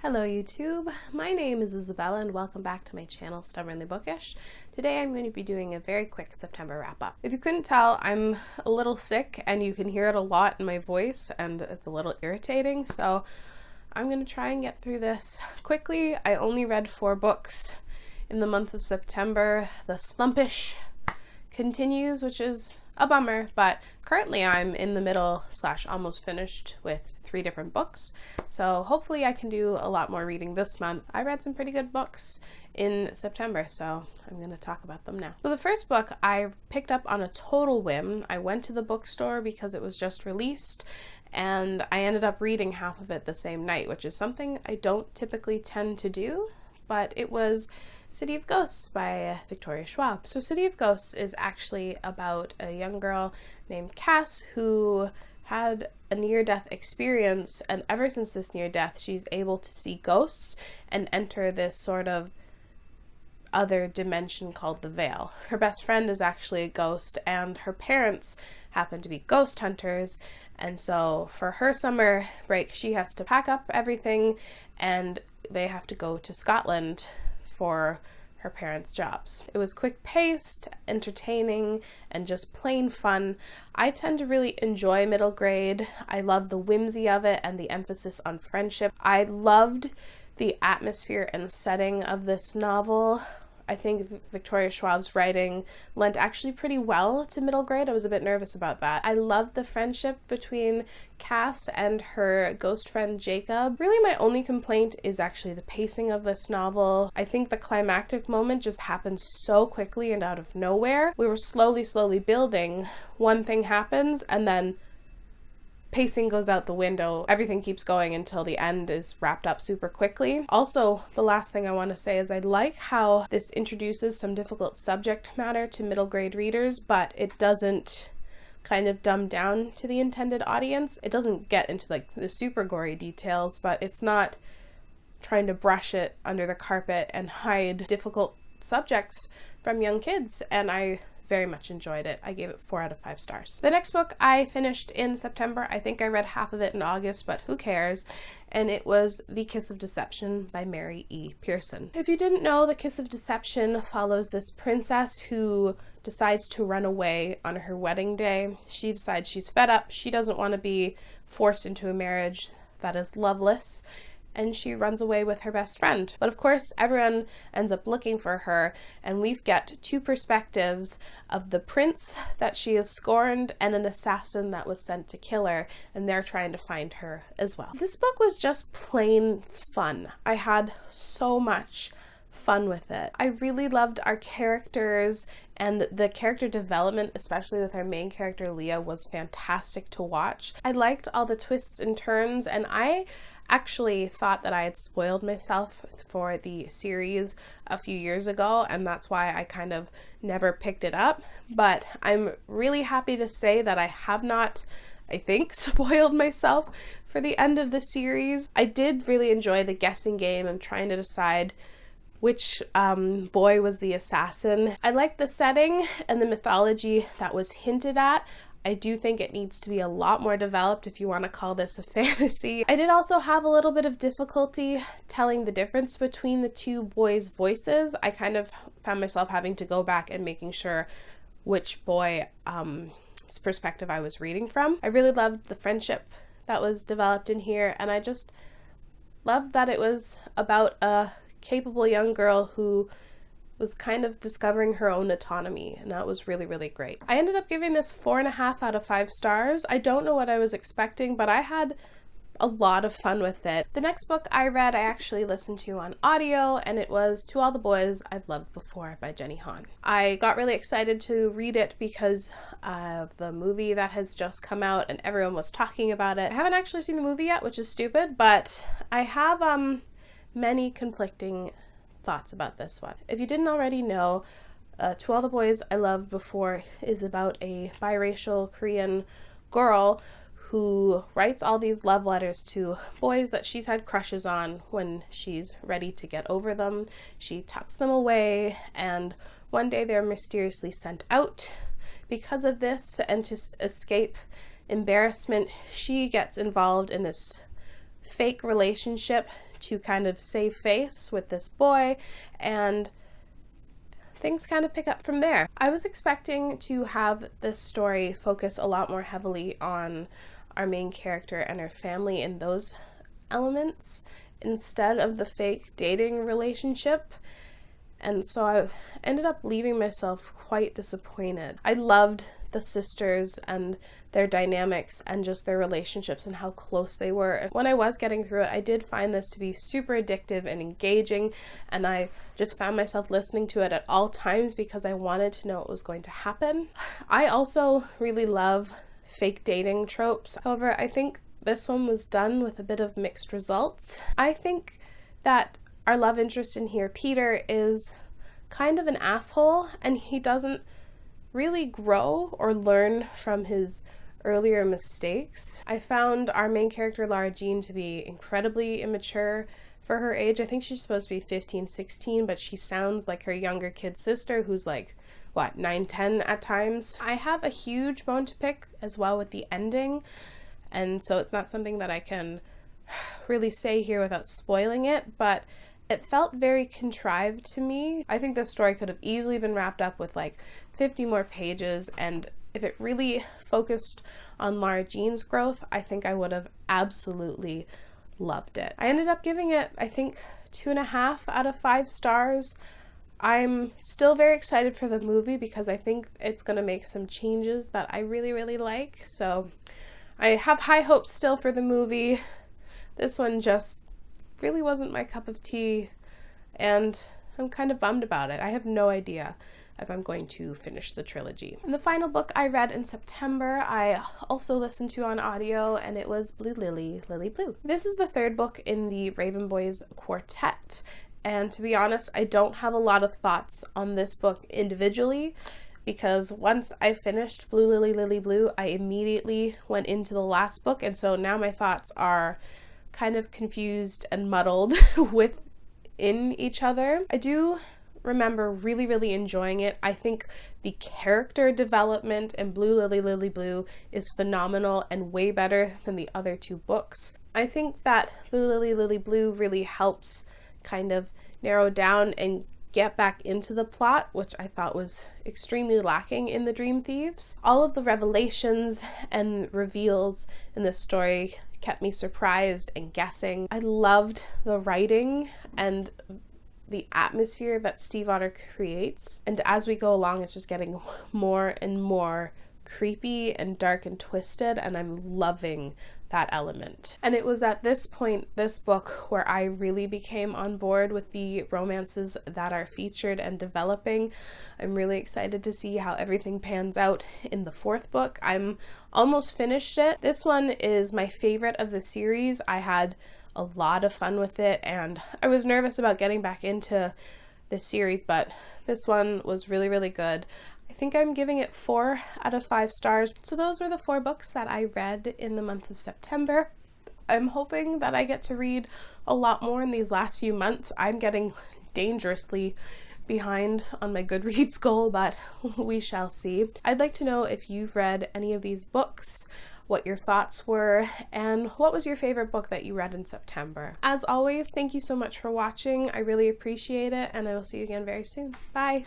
Hello YouTube, my name is Isabella and welcome back to my channel Stubbornly Bookish. Today I'm going to be doing a very quick September wrap-up. If you couldn't tell, I'm a little sick and you can hear it a lot in my voice and it's a little irritating, so I'm going to try and get through this quickly. I only read 4 books in the month of September. The slumpish continues, which is a bummer, but currently I'm in the middle / almost finished with 3 different books, so hopefully I can do a lot more reading this month. I read some pretty good books in September, so I'm going to talk about them now. So the first book I picked up on a total whim. I went to the bookstore because it was just released, and I ended up reading half of it the same night, which is something I don't typically tend to do, but it was City of Ghosts by Victoria Schwab. So City of Ghosts is actually about a young girl named Cass who had a near-death experience, and ever since this near-death she's able to see ghosts and enter this sort of other dimension called the Veil. Her best friend is actually a ghost and her parents happen to be ghost hunters, and so for her summer break she has to pack up everything and they have to go to Scotland for her parents' jobs. It was quick-paced, entertaining, and just plain fun. I tend to really enjoy middle grade. I love the whimsy of it and the emphasis on friendship. I loved the atmosphere and setting of this novel. I think Victoria Schwab's writing lent actually pretty well to middle grade. I was a bit nervous about that. I loved the friendship between Cass and her ghost friend Jacob. Really my only complaint is actually the pacing of this novel. I think the climactic moment just happened so quickly and out of nowhere. We were slowly building. One thing happens and then pacing goes out the window. Everything keeps going until the end is wrapped up super quickly. Also, the last thing I want to say is I like how this introduces some difficult subject matter to middle grade readers, but it doesn't kind of dumb down to the intended audience. It doesn't get into like the super gory details, but it's not trying to brush it under the carpet and hide difficult subjects from young kids, and I very much enjoyed it. I gave it 4 out of 5 stars. The next book I finished in September. I think I read half of it in August, but who cares? And it was The Kiss of Deception by Mary E. Pearson. If you didn't know, The Kiss of Deception follows this princess who decides to run away on her wedding day. She decides she's fed up. She doesn't want to be forced into a marriage that is loveless, and she runs away with her best friend. But of course, everyone ends up looking for her, and we get 2 perspectives of the prince that she has scorned and an assassin that was sent to kill her, and they're trying to find her as well. This book was just plain fun. I had so much fun with it. I really loved our characters, and the character development, especially with our main character Leah, was fantastic to watch. I liked all the twists and turns, and I actually thought that I had spoiled myself for the series a few years ago, and that's why I kind of never picked it up, but I'm really happy to say that I have not, I think, spoiled myself for the end of the series. I did really enjoy the guessing game and trying to decide which boy was the assassin. I liked the setting and the mythology that was hinted at. I do think it needs to be a lot more developed if you want to call this a fantasy. I did also have a little bit of difficulty telling the difference between the 2 boys' voices. I kind of found myself having to go back and making sure which boy's perspective I was reading from. I really loved the friendship that was developed in here, and I just loved that it was about a capable young girl who was kind of discovering her own autonomy, and that was really great. I ended up giving this 4.5 out of 5 stars. I don't know what I was expecting, but I had a lot of fun with it. The next book I read I actually listened to on audio, and it was To All the Boys I've Loved Before by Jenny Han. I got really excited to read it because of the movie that has just come out and everyone was talking about it. I haven't actually seen the movie yet, which is stupid, but I have many conflicting thoughts about this one. If you didn't already know, To All the Boys I Loved Before is about a biracial Korean girl who writes all these love letters to boys that she's had crushes on. When she's ready to get over them, she tucks them away, and one day they're mysteriously sent out. Because of this, and to escape embarrassment, she gets involved in this fake relationship to kind of save face with this boy, and things kind of pick up from there. I was expecting to have this story focus a lot more heavily on our main character and her family and those elements instead of the fake dating relationship, and so I ended up leaving myself quite disappointed. I loved the sisters and their dynamics and just their relationships and how close they were. When I was getting through it, I did find this to be super addictive and engaging, and I just found myself listening to it at all times because I wanted to know what was going to happen. I also really love fake dating tropes. However, I think this one was done with a bit of mixed results. I think that our love interest in here, Peter, is kind of an asshole, and he doesn't really grow or learn from his earlier mistakes. I found our main character, Lara Jean, to be incredibly immature for her age. I think she's supposed to be 15, 16, but she sounds like her younger kid sister who's like, 9, 10 at times. I have a huge bone to pick as well with the ending, and so it's not something that I can really say here without spoiling it, but it felt very contrived to me. I think this story could have easily been wrapped up with like 50 more pages, and if it really focused on Lara Jean's growth, I think I would have absolutely loved it. I ended up giving it, I think, 2.5 out of 5 stars. I'm still very excited for the movie because I think it's going to make some changes that I really, really like. So I have high hopes still for the movie. This one just really wasn't my cup of tea, and I'm kind of bummed about it. I have no idea if I'm going to finish the trilogy. And the final book I read in September, I also listened to on audio, and it was Blue Lily, Lily Blue. This is the 3rd book in the Raven Boys quartet, and to be honest, I don't have a lot of thoughts on this book individually, because once I finished Blue Lily, Lily Blue, I immediately went into the last book, and so now my thoughts are kind of confused and muddled within each other. I do remember really, really enjoying it. I think the character development in Blue Lily, Lily Blue is phenomenal and way better than the other 2 books. I think that Blue Lily, Lily Blue really helps kind of narrow down and get back into the plot, which I thought was extremely lacking in The Dream Thieves. All of the revelations and reveals in this story kept me surprised and guessing. I loved the writing and the atmosphere that Steve Otter creates, and as we go along, it's just getting more and more creepy and dark and twisted, and I'm loving that element. And it was at this point, this book, where I really became on board with the romances that are featured and developing. I'm really excited to see how everything pans out in the 4th book. I'm almost finished it. This one is my favorite of the series. I had a lot of fun with it, and I was nervous about getting back into this series, but this one was really, really good. I think I'm giving it 4 out of 5 stars. So those were the 4 books that I read in the month of September. I'm hoping that I get to read a lot more in these last few months. I'm getting dangerously behind on my Goodreads goal, but we shall see. I'd like to know if you've read any of these books, what your thoughts were, and what was your favorite book that you read in September. As always, thank you so much for watching. I really appreciate it, and I will see you again very soon. Bye!